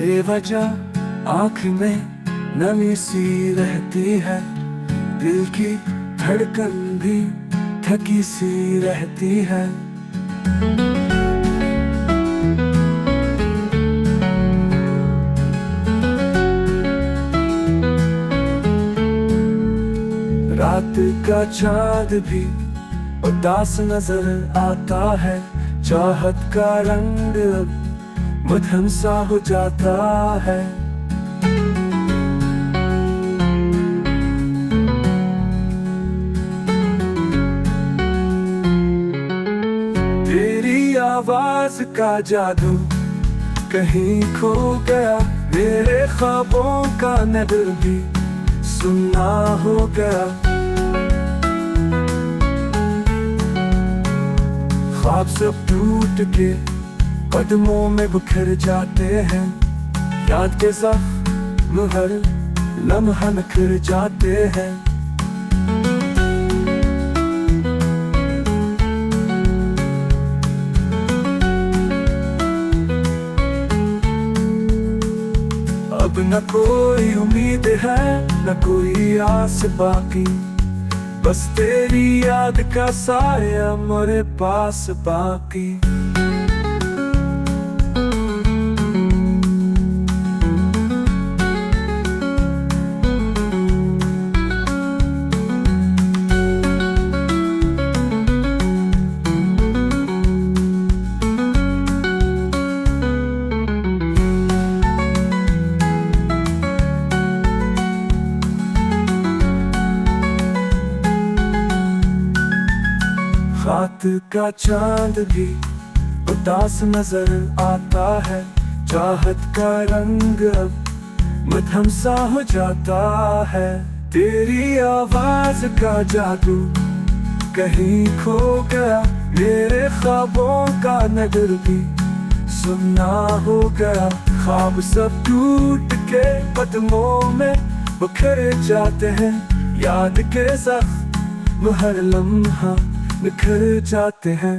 बेवजह आँख में नमी सी रहती है, दिल की धड़कन भी थकी सी रहती है। रात का चाँद भी उदास नजर आता है, चाहत का रंग अब मध्यम सा हो जाता है। तेरी आवाज का जादू कहीं खो गया, मेरे ख्वाबों का नगर भी सुनना हो गया। ख्वाब सब टूट के कदमों में बिखर जाते हैं, याद के ज़ख्म हर लम्हा निखर जाते हैं। अब न कोई उम्मीद है, न कोई आस बाकी, बस तेरी याद का साया मेरे पास बाकी। रात का चांद भी उदास नजर आता है, चाहत का रंग अब मध्यम सा हो जाता है। तेरी आवाज का जादू कहीं खो गया, मेरे ख्वाबों का नगर भी सुनना हो गया। ख्वाब सब टूट के कदमों में बिखर जाते हैं, याद के ज़ख्म हर लम्हा निखर जाते हैं।